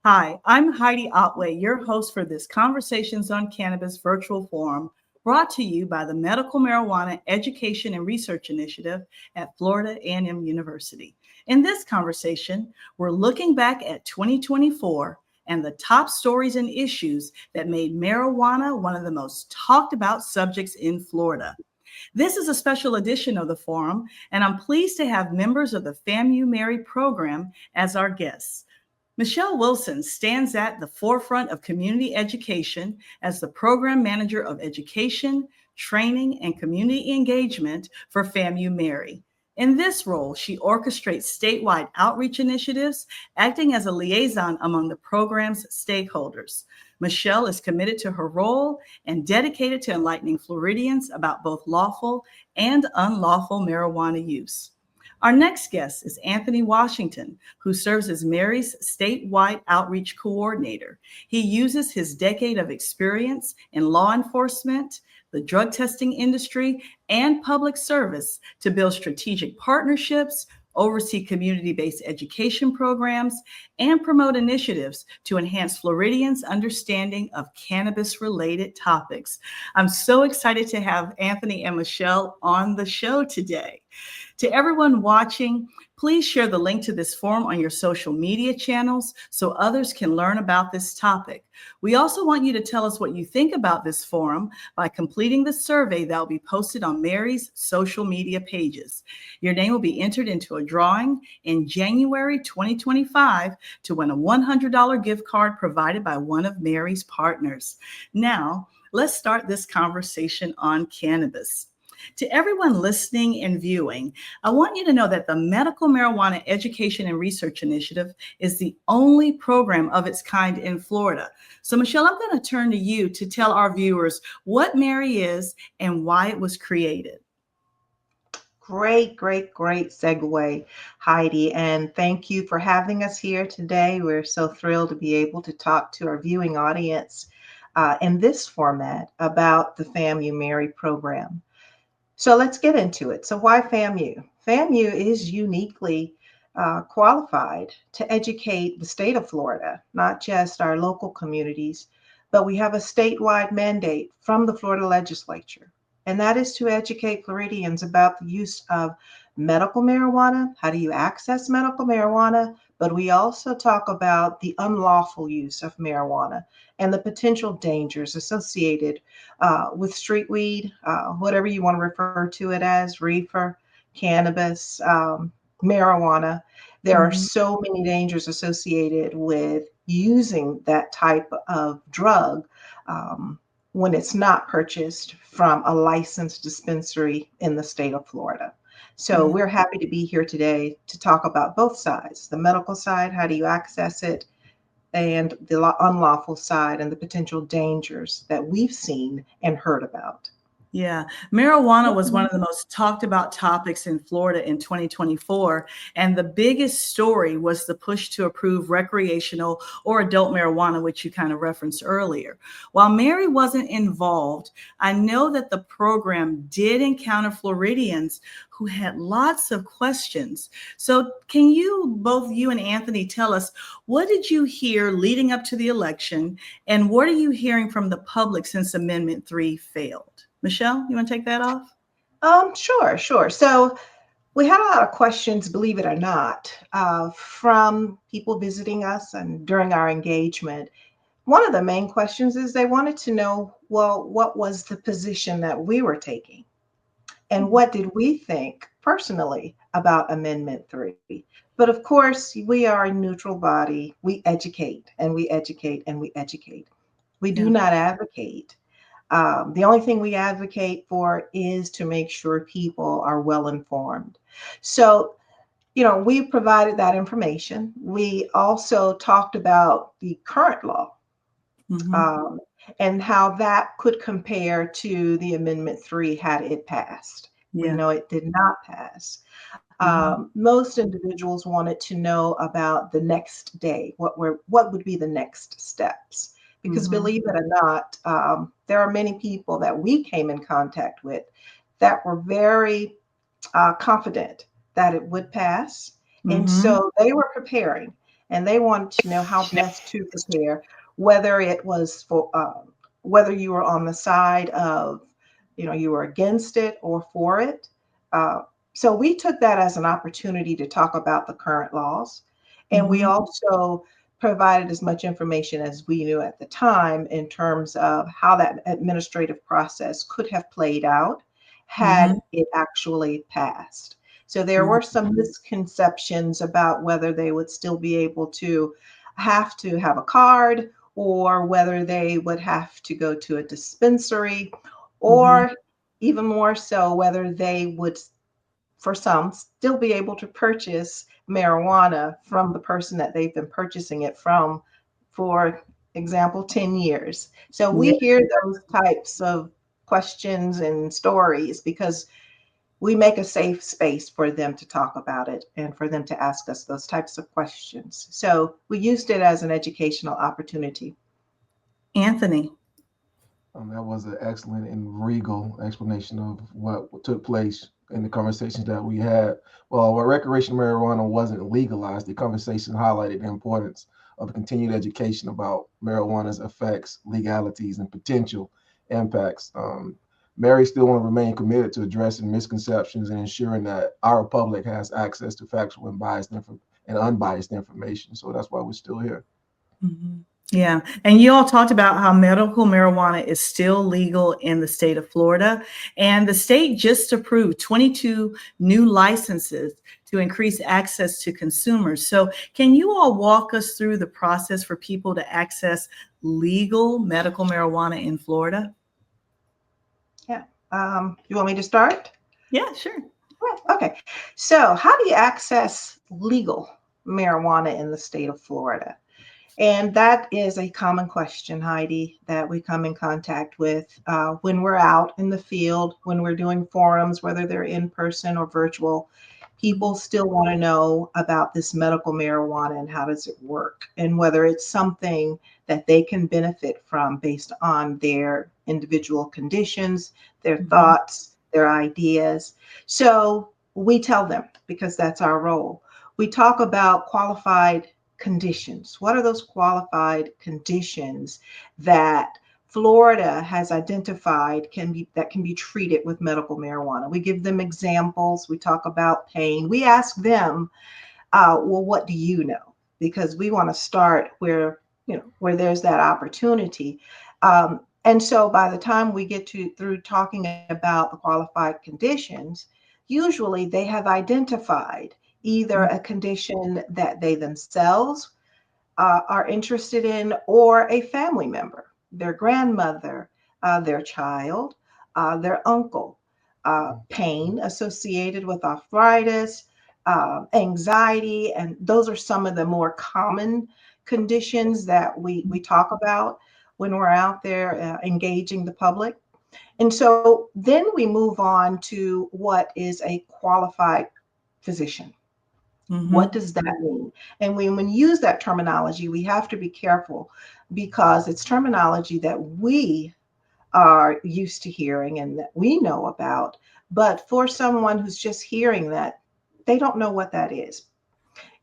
Hi, I'm Heidi Otway, your host for this Conversations on Cannabis virtual forum brought to you by the Medical Marijuana Education and Research Initiative at Florida A&M University. In this conversation, we're looking back at 2024 and the top stories and issues that made marijuana one of the most talked about subjects in Florida. This is a special edition of the forum, and I'm pleased to have members of the FAMU MMERI program as our guests. Michelle Wilson stands at the forefront of community education as the Program Manager of Education, Training, and Community Engagement for FAMU MMERI. In this role, she orchestrates statewide outreach initiatives, acting as a liaison among the program's stakeholders. Michelle is committed to her role and dedicated to enlightening Floridians about both lawful and unlawful marijuana use. Our next guest is Anthony Washington, who serves as MMERI's statewide outreach coordinator. He uses his decade of experience in law enforcement, the drug testing industry, and public service to build strategic partnerships, oversee community-based education programs, and promote initiatives to enhance Floridians' understanding of cannabis-related topics. I'm so excited to have Anthony and Michelle on the show today. To everyone watching, please share the link to this forum on your social media channels so others can learn about this topic. We also want you to tell us what you think about this forum by completing the survey that will be posted on MMERI's social media pages. Your name will be entered into a drawing in January 2025 to win a $100 gift card provided by one of MMERI's partners. Now, let's start this conversation on cannabis. To everyone listening and viewing, I want you to know that the Medical Marijuana Education and Research Initiative is the only program of its kind in Florida. So, Michelle, I'm going to turn to you to tell our viewers what MMERI is and why it was created. Great segue, Heidi. And thank you for having us here today. We're so thrilled to be able to talk to our viewing audience in this format about the FAMU MMERI program. So let's get into it. So why FAMU? FAMU is uniquely qualified to educate the state of Florida, not just our local communities, but we have a statewide mandate from the Florida legislature, and that is to educate Floridians about the use of medical marijuana. How do you access medical marijuana? But we also talk about the unlawful use of marijuana and the potential dangers associated with street weed, whatever you want to refer to it as, reefer, cannabis, marijuana. There are so many dangers associated with using that type of drug when it's not purchased from a licensed dispensary in the state of Florida. So we're happy to be here today to talk about both sides, the medical side, how do you access it, and the unlawful side and the potential dangers that we've seen and heard about. Yeah, marijuana was one of the most talked about topics in Florida in 2024. And the biggest story was the push to approve recreational or adult marijuana, which you kind of referenced earlier. While MMERI wasn't involved, I know that the program did encounter Floridians who had lots of questions. So can you, both you and Anthony, tell us, what did you hear leading up to the election? And what are you hearing from the public since Amendment 3 failed? Michelle, you want to take that off? Sure. So we had a lot of questions, believe it or not, from people visiting us and during our engagement. One of the main questions is they wanted to know, well, what was the position that we were taking? And what did we think personally about Amendment 3? But of course, we are a neutral body. We educate and we educate and we educate. We do not advocate. The only thing we advocate for is to make sure people are well informed. So, we provided that information. We also talked about the current law and how that could compare to the Amendment 3 had it passed. We know it did not pass. Most individuals wanted to know about the next day. What would be the next steps? Because believe it or not, there are many people that we came in contact with that were very confident that it would pass. And so they were preparing. and they wanted to know how best to prepare, whether it was for whether you were on the side of, you were against it or for it. Uh, so we took that as an opportunity to talk about the current laws, and we also provided as much information as we knew at the time in terms of how that administrative process could have played out had it actually passed. So there were some misconceptions about whether they would still be able to have a card, or whether they would have to go to a dispensary, or even more so, whether they would, for some, still be able to purchase marijuana from the person that they've been purchasing it from, for example, 10 years. So Yeah. we hear those types of questions and stories because we make a safe space for them to talk about it and for them to ask us those types of questions. So we used it as an educational opportunity. Anthony. That was an excellent and regal explanation of what took place in the conversations that we had. Well, when recreational marijuana wasn't legalized, the conversation highlighted the importance of continued education about marijuana's effects, legalities, and potential impacts. Mary still want to remain committed to addressing misconceptions and ensuring that our public has access to factual and unbiased information. So that's why we're still here. Yeah. And you all talked about how medical marijuana is still legal in the state of Florida. And the state just approved 22 new licenses to increase access to consumers. So can you all walk us through the process for people to access legal medical marijuana in Florida? Yeah. You want me to start? Yeah, sure. Okay. So how do you access legal marijuana in the state of Florida? And that is a common question, Heidi, that we come in contact with when we're out in the field, when we're doing forums, whether they're in person or virtual. People still want to know about this medical marijuana and how does it work, and whether it's something that they can benefit from based on their individual conditions, their thoughts, their ideas. So we tell them, because that's our role. We talk about qualified conditions. What are those qualified conditions that Florida has identified that can be treated with medical marijuana? We give them examples. We talk about pain. We ask them, well, what do you know? Because we want to start where there's that opportunity. And so by the time we get through talking about the qualified conditions, usually they have identified either a condition that they themselves are interested in, or a family member, their grandmother, their child, their uncle, pain associated with arthritis, anxiety. And those are some of the more common conditions that we talk about when we're out there engaging the public. And so then we move on to what is a qualified physician. What does that mean? And when we use that terminology, we have to be careful because it's terminology that we are used to hearing and that we know about. But for someone who's just hearing that, they don't know what that is.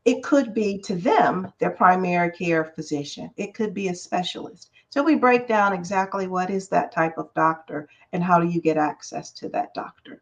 It could be to them their primary care physician. It could be a specialist. So we break down exactly what is that type of doctor and how do you get access to that doctor.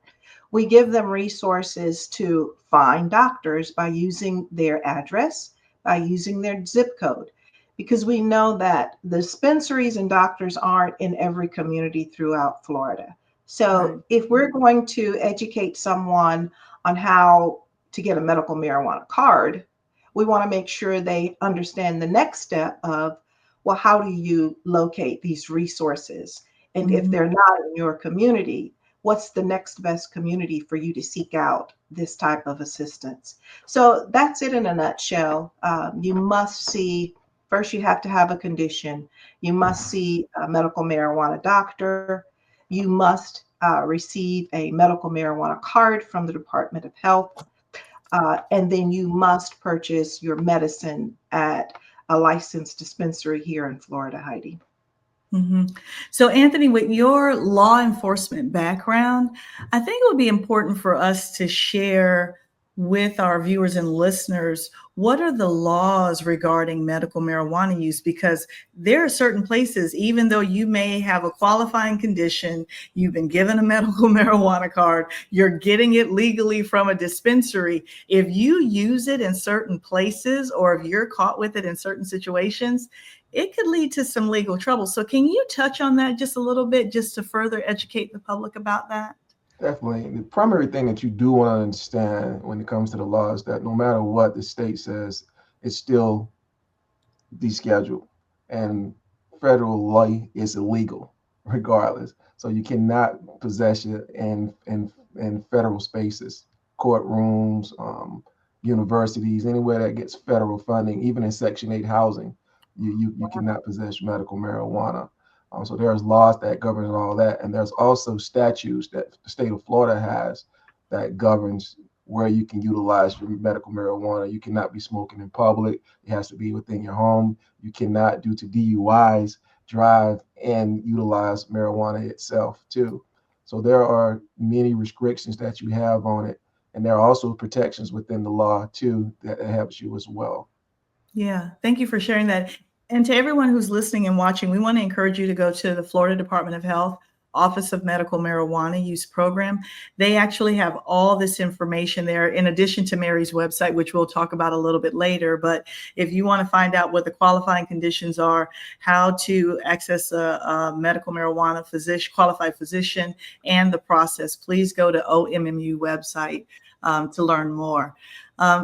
We give them resources to find doctors by using their address, by using their zip code, because we know that the dispensaries and doctors aren't in every community throughout Florida. So if we're going to educate someone on how to get a medical marijuana card, we want to make sure they understand the next step of, well, how do you locate these resources? And if they're not in your community, what's the next best community for you to seek out this type of assistance? So that's it in a nutshell. You must see, first you have to have a condition. You must see a medical marijuana doctor. You must receive a medical marijuana card from the Department of Health. And then you must purchase your medicine at a licensed dispensary here in Florida, Heidi. So, Anthony, with your law enforcement background, I think it would be important for us to share with our viewers and listeners, what are the laws regarding medical marijuana use? Because there are certain places, even though you may have a qualifying condition, you've been given a medical marijuana card, you're getting it legally from a dispensary. If you use it in certain places, or if you're caught with it in certain situations, it could lead to some legal trouble. So can you touch on that just a little bit, just to further educate the public about that? Definitely. The primary thing that you do want to understand when it comes to the law is that no matter what the state says, it's still descheduled. And federal law is illegal regardless. So you cannot possess it in federal spaces, courtrooms, universities, anywhere that gets federal funding, even in Section 8 housing, you cannot possess medical marijuana. So there's laws that govern all that, and there's also statutes that the state of Florida has that governs where you can utilize your medical marijuana. You cannot be smoking in public. It has to be within your home. You cannot, due to DUIs, drive and utilize marijuana itself too. So there are many restrictions that you have on it, and there are also protections within the law too that helps you as well. Yeah, thank you for sharing that. And to everyone who's listening and watching, we want to encourage you to go to the Florida Department of Health Office of Medical Marijuana Use Program. They actually have all this information there, in addition to Mary's website, which we'll talk about a little bit later. But if you want to find out what the qualifying conditions are, how to access a medical marijuana qualified physician, and the process, please go to OMMU website to learn more.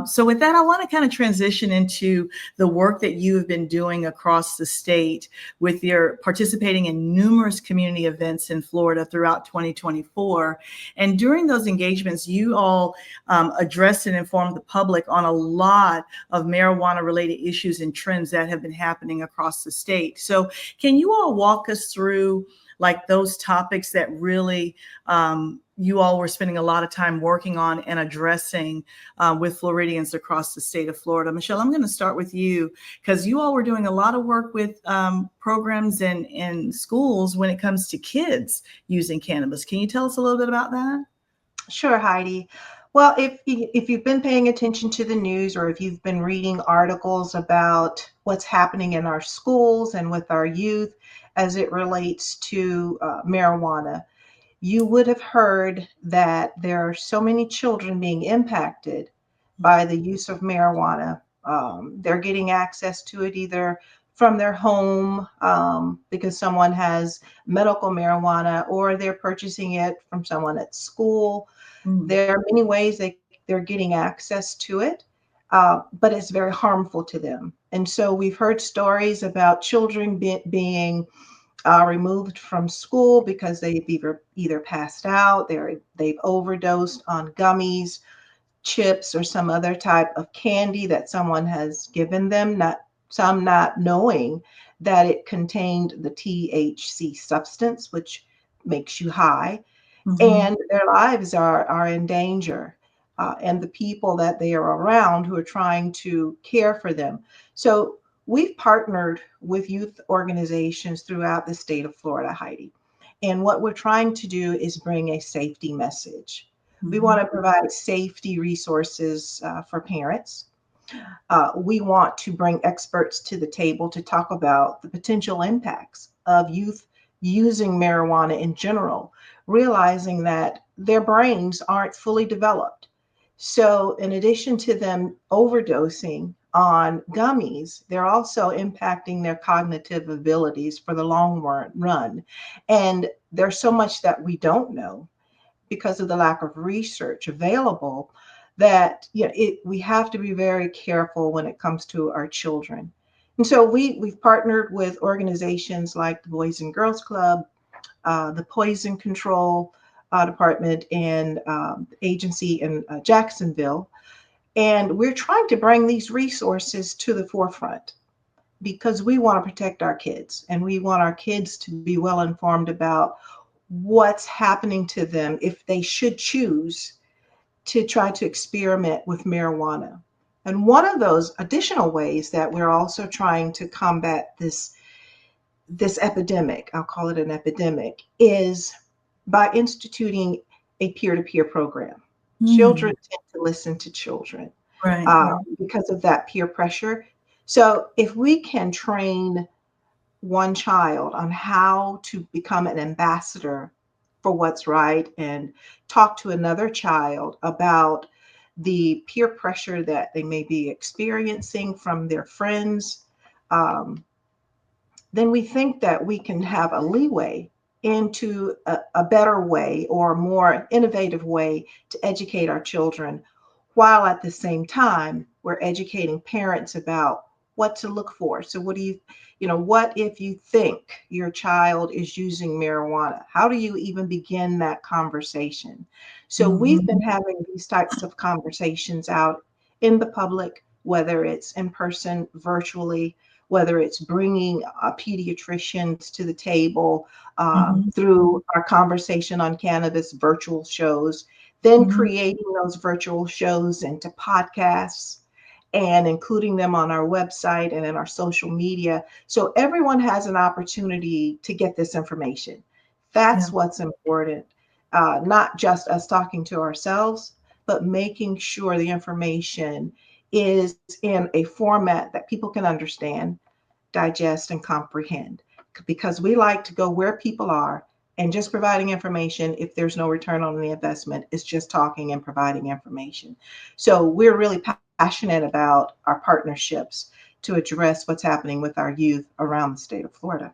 So with that, I want to kind of transition into the work that you have been doing across the state with your participating in numerous community events in Florida throughout 2024. And during those engagements, you all addressed and informed the public on a lot of marijuana related issues and trends that have been happening across the state. So can you all walk us through like those topics that really you all were spending a lot of time working on and addressing with Floridians across the state of Florida? Michelle, I'm going to start with you, because you all were doing a lot of work with programs in schools when it comes to kids using cannabis. Can you tell us a little bit about that? Sure, Heidi. Well, if you've been paying attention to the news, or if you've been reading articles about what's happening in our schools and with our youth as it relates to marijuana, you would have heard that there are so many children being impacted by the use of marijuana. They're getting access to it either from their home because someone has medical marijuana, or they're purchasing it from someone at school. There are many ways they're getting access to it, but it's very harmful to them. And so we've heard stories about children being removed from school because they've either passed out, they've overdosed on gummies, chips, or some other type of candy that someone has given them, not knowing that it contained the THC substance, which makes you high. And their lives are in danger, and the people that they are around who are trying to care for them. So we've partnered with youth organizations throughout the state of Florida, Heidi. And what we're trying to do is bring a safety message. We want to provide safety resources for parents. We want to bring experts to the table to talk about the potential impacts of youth using marijuana in general, realizing that their brains aren't fully developed. So in addition to them overdosing on gummies, they're also impacting their cognitive abilities for the long run. And there's so much that we don't know because of the lack of research available, that we have to be very careful when it comes to our children. And so we've partnered with organizations like the Boys and Girls Club, the Poison Control Department, and agency in Jacksonville. And we're trying to bring these resources to the forefront because we want to protect our kids, and we want our kids to be well informed about what's happening to them if they should choose to try to experiment with marijuana. And one of those additional ways that we're also trying to combat this epidemic, I'll call it an epidemic, is by instituting a peer-to-peer program. Children tend to listen to children Right, right. because of that peer pressure. So if we can train one child on how to become an ambassador for what's right and talk to another child about the peer pressure that they may be experiencing from their friends, um, then we think that we can have a leeway into a better way or a more innovative way to educate our children, while at the same time we're educating parents about what to look for. So what do what if you think your child is using marijuana? How do you even begin that conversation? So we've been Mhm. having these types of conversations out in the public, whether it's in person, virtually, whether it's bringing pediatricians to the table Mhm. through our conversation on cannabis virtual shows, then Mhm. creating those virtual shows into podcasts and including them on our website and in our social media. So everyone has an opportunity to get this information. Yeah. That's what's important. Not just us talking to ourselves, but making sure the information is in a format that people can understand, digest, and comprehend. Because we like to go where people are, and just providing information, if there's no return on the investment, is just talking and providing information. So we're really passionate about our partnerships to address what's happening with our youth around the state of Florida.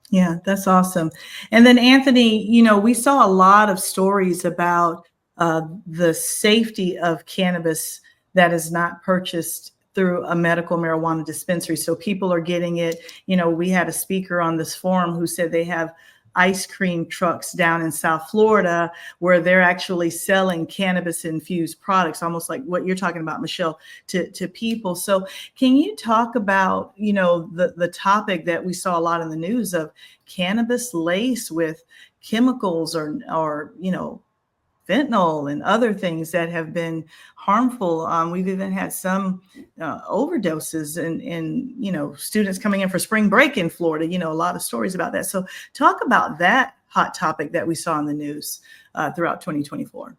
Yeah, that's awesome. And then Anthony, we saw a lot of stories about the safety of cannabis that is not purchased through a medical marijuana dispensary. So people are getting it. We had a speaker on this forum who said they have ice cream trucks down in South Florida where they're actually selling cannabis infused products, almost like what you're talking about, Michelle, to people. So can you talk about, the topic that we saw a lot in the news of cannabis laced with chemicals or fentanyl and other things that have been harmful. We've even had some overdoses and students coming in for spring break in Florida. A lot of stories about that. So talk about that hot topic that we saw in the news throughout 2024.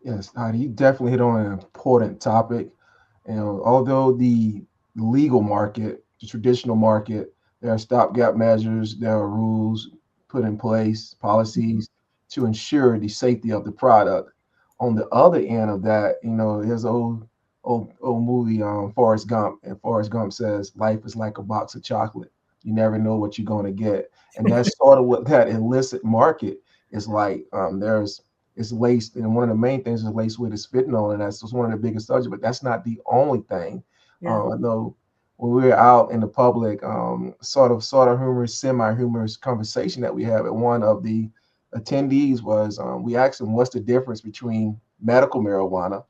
Yes, Heidi, you definitely hit on an important topic. Although the legal market, the traditional market, there are stopgap measures, there are rules put in place, policies to ensure the safety of the product. On the other end of that, there's an old movie, Forrest Gump, and Forrest Gump says, "Life is like a box of chocolate. You never know what you're going to get," and that's sort of what that illicit market is like. It's laced, and one of the main things is laced with is fentanyl, and that's just one of the biggest subjects. But that's not the only thing. Yeah. I know when we were out in the public, sort of humorous, semi-humorous conversation that we had with one of the attendees was we asked him what's the difference between medical marijuana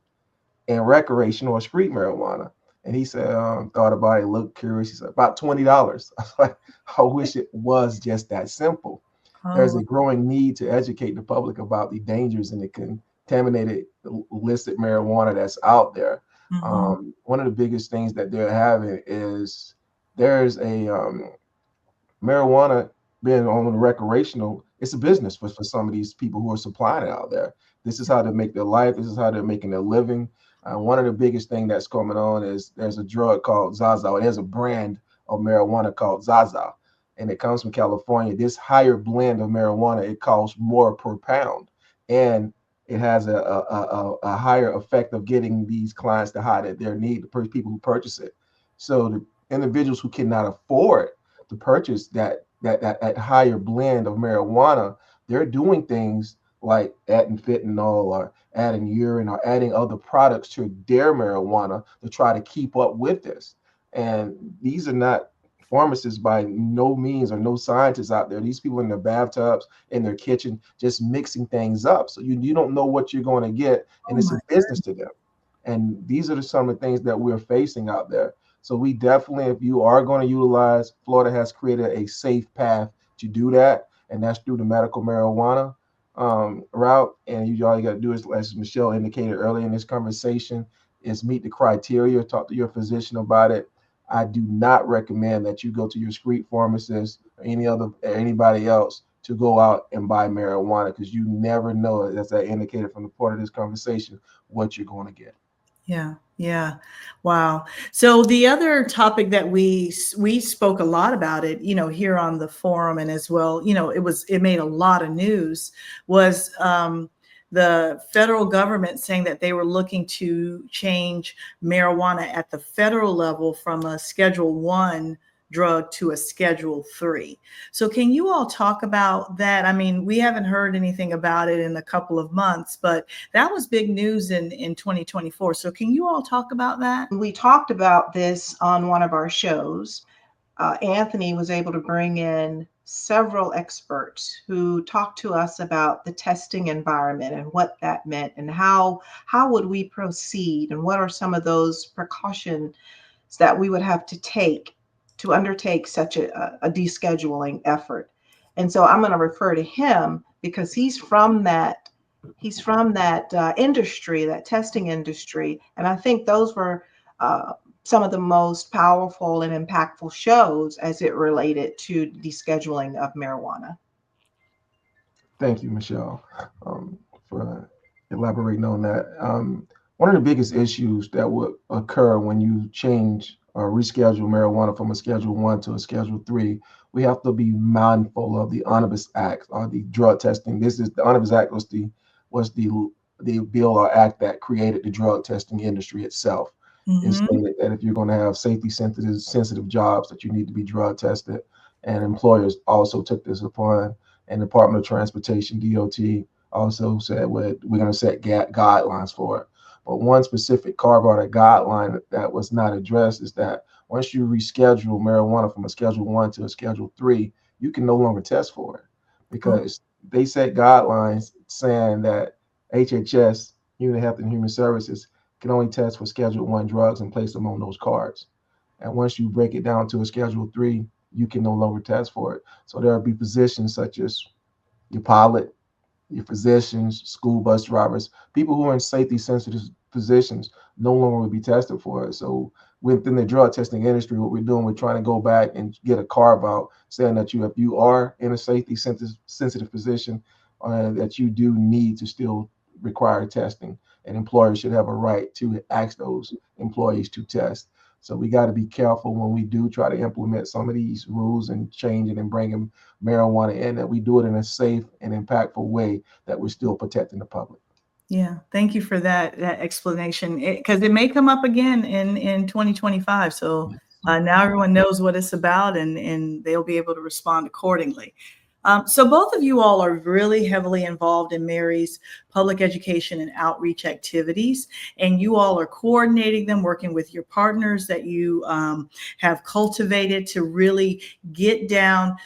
and recreational or street marijuana. And he said, thought about it, looked curious. He said, about $20. I was like, I wish it was just that simple. There's Oh. a growing need to educate the public about the dangers and the contaminated illicit marijuana that's out there. Mhm. One of the biggest things that they're having is there's a marijuana being on the recreational, it's a business for some of these people who are supplying it out there. This is how they make their life. This is how they're making their living. One of the biggest thing that's coming on is there's a drug called Zaza. There's a brand of marijuana called Zaza, and it comes from California. This higher blend of marijuana, it costs more per pound, and it has a higher effect of getting these clients to hide their need, the people who purchase it. So the individuals who cannot afford to purchase that higher blend of marijuana, they're doing things like adding fentanyl or adding urine or adding other products to their marijuana to try to keep up with this. And these are not pharmacists by no means, or no scientists out there. These people in their bathtubs, in their kitchen, just mixing things up. So you don't know what you're going to get, Oh and it's my a business to them. And these are some of the things that we're facing out there. So we definitely, if you are going to utilize, Florida has created a safe path to do that, and that's through the medical marijuana route. And all you got to do is, as Michelle indicated earlier in this conversation, is meet the criteria, talk to your physician about it. I do not recommend that you go to your street pharmacist or anybody else to go out and buy marijuana, because you never know, as I indicated from the part of this conversation, what you're going to get. Yeah. Yeah. Wow. So the other topic that we spoke a lot about it, here on the forum, and as well, it made a lot of news, was the federal government saying that they were looking to change marijuana at the federal level from a Schedule 1 drug to a Schedule 3. So can you all talk about that? I mean, we haven't heard anything about it in a couple of months, but that was big news in 2024. So can you all talk about that? We talked about this on one of our shows. Anthony was able to bring in several experts who talked to us about the testing environment and what that meant, and how would we proceed, and what are some of those precautions that we would have to undertake such a descheduling effort. And so I'm going to refer to him because he's from that industry, that testing industry, and I think those were some of the most powerful and impactful shows as it related to descheduling of marijuana. Thank you, Michelle, for elaborating on that. One of the biggest issues that would occur when you change or reschedule marijuana from a Schedule 1 to a Schedule 3, we have to be mindful of the Cannabis Act, or the drug testing. The Cannabis Act was the bill or act that created the drug testing industry itself. It stated that if you're going to have safety sensitive jobs, that you need to be drug tested, and employers also took this upon. And the Department of Transportation, DOT, also said we're going to set guidelines for it. But one specific carve out a guideline that was not addressed is that once you reschedule marijuana from a Schedule 1 to a Schedule 3, you can no longer test for it, because they set guidelines saying that HHS, Human Health and Human Services, can only test for Schedule 1 drugs and place them on those cards. And once you break it down to a Schedule 3, you can no longer test for it. So there will be positions such as your pilot, your physicians, school bus drivers, people who are in safety sensitive positions no longer will be tested for it. So within the drug testing industry, what we're doing, we're trying to go back and get a carve out saying that if you are in a safety sensitive position, that you do need to still require testing, and employers should have a right to ask those employees to test. So we got to be careful when we do try to implement some of these rules and changing and bringing marijuana in, that we do it in a safe and impactful way, that we're still protecting the public. Yeah, thank you for that explanation, because it may come up again in 2025. So now everyone knows what it's about, and they'll be able to respond accordingly. So both of you all are really heavily involved in MMERI's public education and outreach activities, and you all are coordinating them, working with your partners that you have cultivated to really get down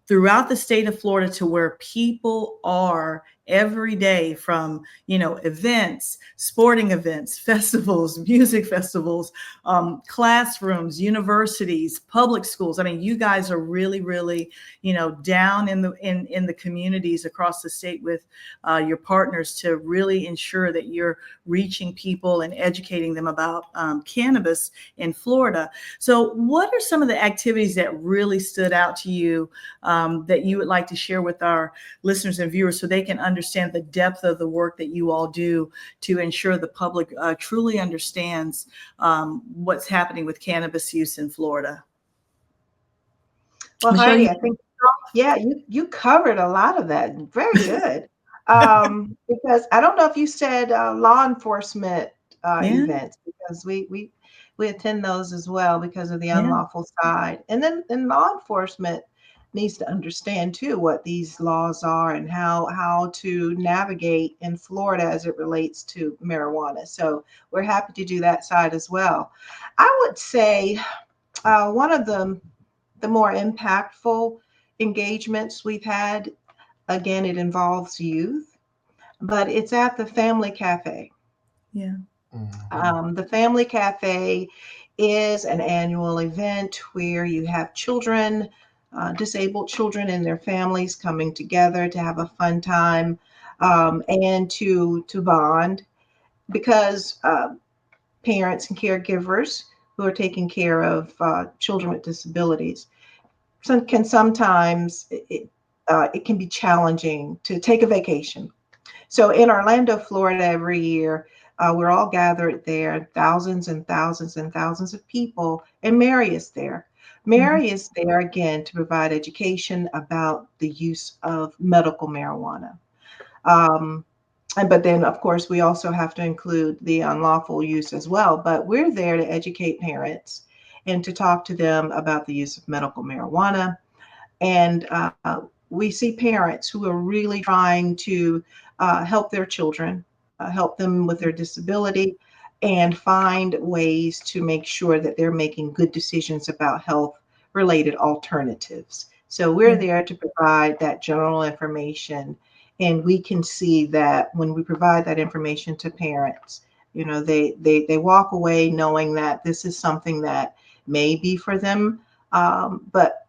throughout the state of Florida to where people are every day, from events, sporting events, festivals, music festivals, classrooms, universities, public schools. I mean, you guys are really, really, down in the communities across the state with your partners to really ensure that you're reaching people and educating them about cannabis in Florida. So what are some of the activities that really stood out to you that you would like to share with our listeners and viewers, so they can understand the depth of the work that you all do to ensure the public truly understands what's happening with cannabis use in Florida? Well, Michelle, Heidi, I think, yeah, you covered a lot of that. Very good. Because I don't know if you said law enforcement events, because we attend those as well because of the unlawful side. And then law enforcement needs to understand too what these laws are and how to navigate in Florida as it relates to marijuana. So we're happy to do that side as well. I would say one of the more impactful engagements we've had, again, it involves youth, but it's at the Family Cafe. Yeah. The Family Cafe is an annual event where you have children, disabled children and their families coming together to have a fun time, and to bond, because parents and caregivers who are taking care of children with disabilities can sometimes it can be challenging to take a vacation. So in Orlando, Florida, every year, we're all gathered there, thousands and thousands and thousands of people, and Mary is there. Mary is there again to provide education about the use of medical marijuana. But then, of course, we also have to include the unlawful use as well. But we're there to educate parents and to talk to them about the use of medical marijuana. And we see parents who are really trying to help their children, help them with their disability, and find ways to make sure that they're making good decisions about health related alternatives. So we're there to provide that general information. And we can see that when we provide that information to parents, you know, they walk away knowing that this is something that may be for them, but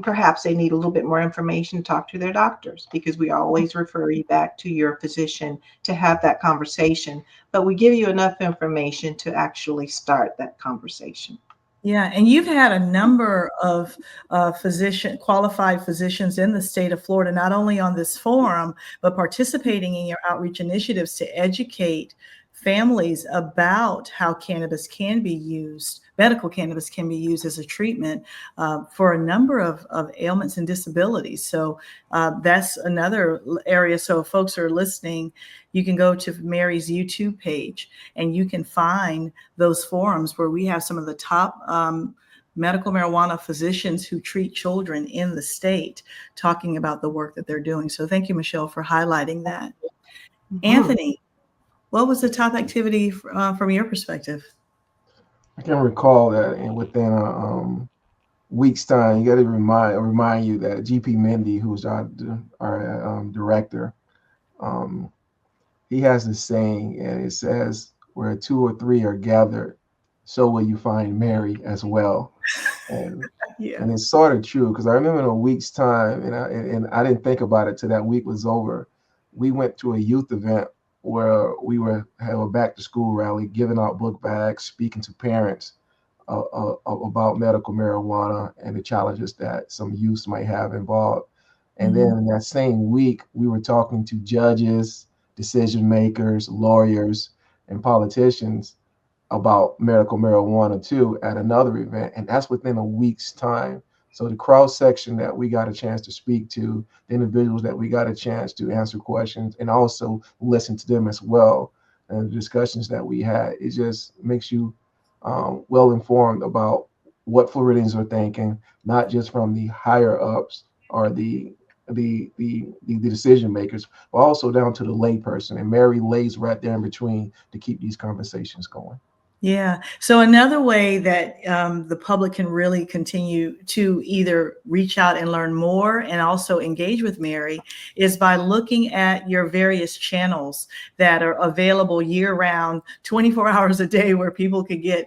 perhaps they need a little bit more information, talk to their doctors, because we always refer you back to your physician to have that conversation. But we give you enough information to actually start that conversation. Yeah, and you've had a number of qualified physicians in the state of Florida, not only on this forum, but participating in your outreach initiatives to educate families about how cannabis can be used, medical cannabis can be used as a treatment for a number of ailments and disabilities. So that's another area. So if folks are listening, you can go to Mary's YouTube page and you can find those forums where we have some of the top medical marijuana physicians who treat children in the state talking about the work that they're doing. So thank you, Michelle, for highlighting that. Anthony, what was the top activity from your perspective? I can recall that, and within a week's time, you got to remind you that GP Mendy, who's our director, he has this saying, and it says, "Where two or three are gathered, so will you find Mary as well." And and it's sort of true, because I remember in a week's time, and I didn't think about it till that week was over. We went to a youth event where we have a back to school rally, giving out book bags, speaking to parents about medical marijuana and the challenges that some youths might have involved. And then in that same week, we were talking to judges, decision makers, lawyers, and politicians about medical marijuana too at another event, and that's within a week's time. So the cross section that we got a chance to speak to, the individuals that we got a chance to answer questions and also listen to them as well, and the discussions that we had, it just makes you well informed about what Floridians are thinking, not just from the higher ups or the decision makers, but also down to the layperson. And Mary lays right there in between to keep these conversations going. Yeah. So another way that the public can really continue to either reach out and learn more and also engage with Mary is by looking at your various channels that are available year round, 24 hours a day, where people could get,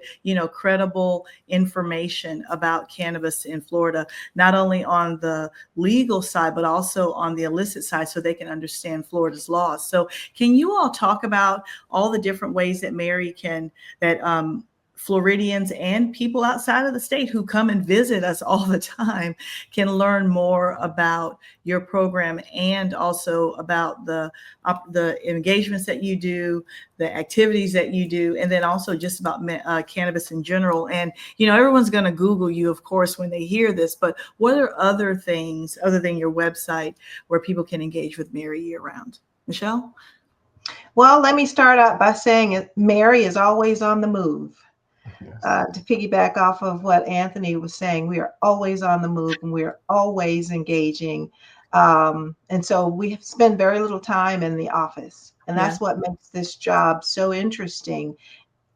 credible information about cannabis in Florida, not only on the legal side, but also on the illicit side, so they can understand Florida's laws. So can you all talk about all the different ways that Mary that Floridians and people outside of the state who come and visit us all the time can learn more about your program, and also about the engagements that you do, the activities that you do, and then also just about cannabis in general. And, everyone's going to Google you, of course, when they hear this, but what are other things other than your website where people can engage with Mary year round? Michelle? Well, let me start out by saying Mary is always on the move. Yes. To piggyback off of what Anthony was saying, we are always on the move and we are always engaging. And so we spend very little time in the office. And that's what makes this job so interesting.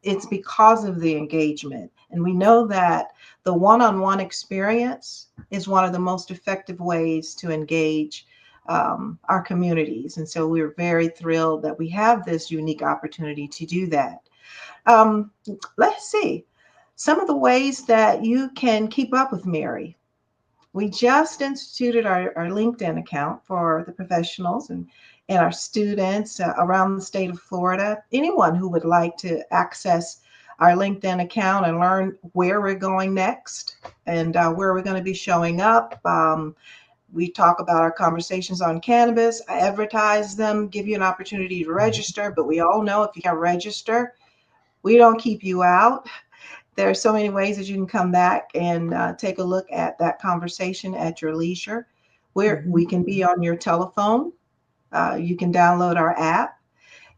It's because of the engagement. And we know that the one-on-one experience is one of the most effective ways to engage our communities. And so we're very thrilled that we have this unique opportunity to do that. Let's see some of the ways that you can keep up with Mary. We just instituted our LinkedIn account for the professionals and our students around the state of Florida. Anyone who would like to access our LinkedIn account and learn where we're going next and where we're going to be showing up, We talk about our conversations on cannabis. I advertise them, give you an opportunity to register, but we all know if you can't register, we don't keep you out. There are so many ways that you can come back and take a look at that conversation at your leisure. We can be on your telephone. You can download our app.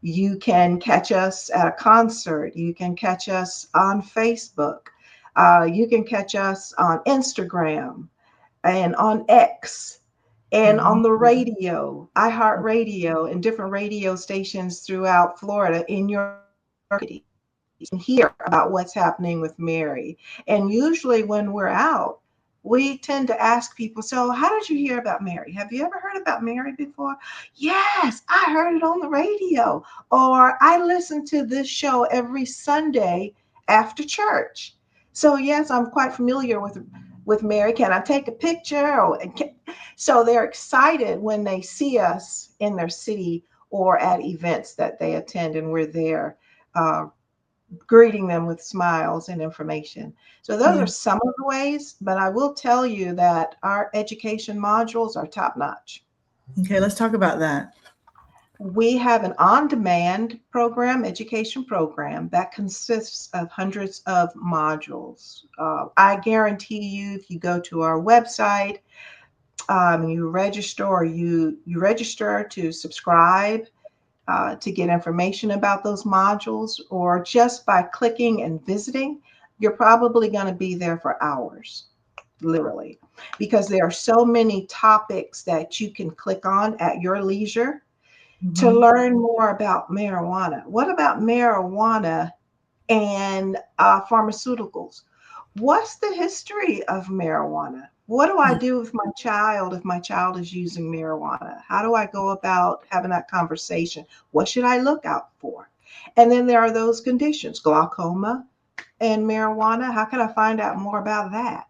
You can catch us at a concert. You can catch us on Facebook. You can catch us on Instagram and on X and on the radio, iHeartRadio, and different radio stations throughout Florida in your city. You can hear about what's happening with Mary. And usually when we're out, we tend to ask people, so how did you hear about Mary? Have you ever heard about Mary before? Yes, I heard it on the radio. Or I listen to this show every Sunday after church. So yes, I'm quite familiar with Mary. Can I take a picture? So they're excited when they see us in their city or at events that they attend, and we're there greeting them with smiles and information. So those are some of the ways, but I will tell you that our education modules are top notch. Okay, let's talk about that. We have an on-demand program, education program, that consists of hundreds of modules. I guarantee you, if you go to our website, you register, or you register to subscribe, to get information about those modules, or just by clicking and visiting, you're probably going to be there for hours, literally, because there are so many topics that you can click on at your leisure to learn more about marijuana. What about marijuana and pharmaceuticals? What's the history of marijuana? What do I do with my child if my child is using marijuana? How do I go about having that conversation? What should I look out for? And then there are those conditions, glaucoma and marijuana. How can I find out more about that?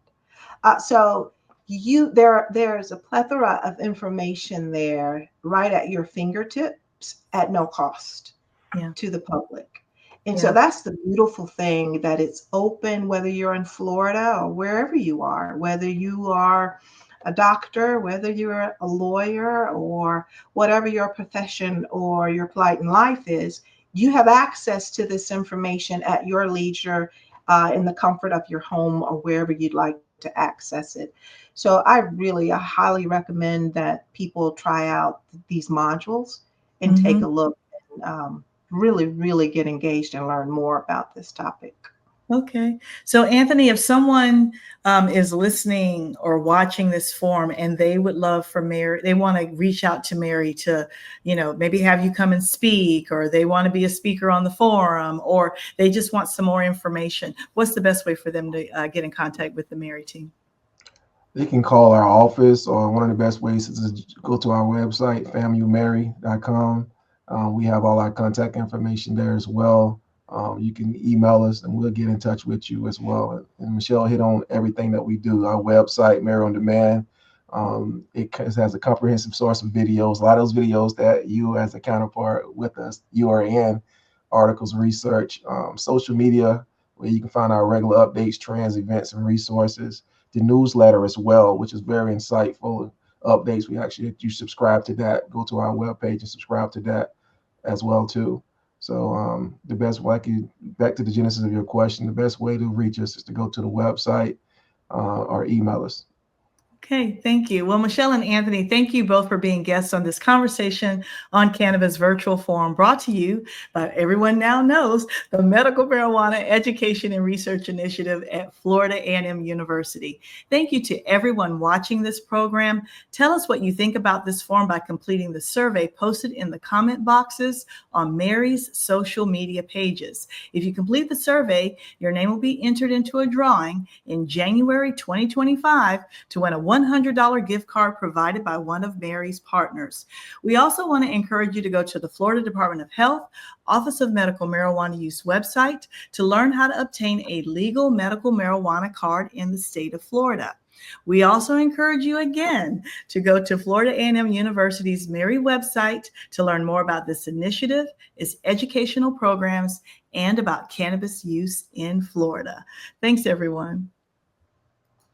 So there's a plethora of information there right at your fingertips at no cost to the public. And so that's the beautiful thing, that it's open, whether you're in Florida or wherever you are, whether you are a doctor, whether you're a lawyer, or whatever your profession or your plight in life is, you have access to this information at your leisure, in the comfort of your home or wherever you'd like to access it. So I highly recommend that people try out these modules and take a look, and really get engaged and learn more about this topic. Okay. So Anthony, if someone is listening or watching this forum and they would love for Mary, they want to reach out to Mary to, maybe have you come and speak, or they want to be a speaker on the forum, or they just want some more information, what's the best way for them to get in contact with the Mary team? They can call our office, or one of the best ways is to go to our website, FAMUMMERI.com. We have all our contact information there as well. You can email us and we'll get in touch with you as well. And Michelle hit on everything that we do. Our website, Mary on Demand, it has a comprehensive source of videos. A lot of those videos that you as a counterpart with us, you are in, articles, research, social media, where you can find our regular updates, trends, events, and resources. The newsletter as well, which is very insightful updates. We actually, if you subscribe to that, go to our webpage and subscribe to that as well too. So the best way, back to the genesis of your question, the best way to reach us is to go to the website or email us. Okay, thank you. Well, Michelle and Anthony, thank you both for being guests on this conversation on Cannabis virtual forum, brought to you by, everyone now knows, the Medical Marijuana Education and Research Initiative at Florida A&M University. Thank you to everyone watching this program. Tell us what you think about this forum by completing the survey posted in the comment boxes on Mary's social media pages. If you complete the survey, your name will be entered into a drawing in January 2025 to win a $100 gift card provided by one of Mary's partners. We also want to encourage you to go to the Florida Department of Health Office of Medical Marijuana Use website to learn how to obtain a legal medical marijuana card in the state of Florida. We also encourage you again to go to Florida A&M University's Mary website to learn more about this initiative, its educational programs, and about cannabis use in Florida. Thanks, everyone.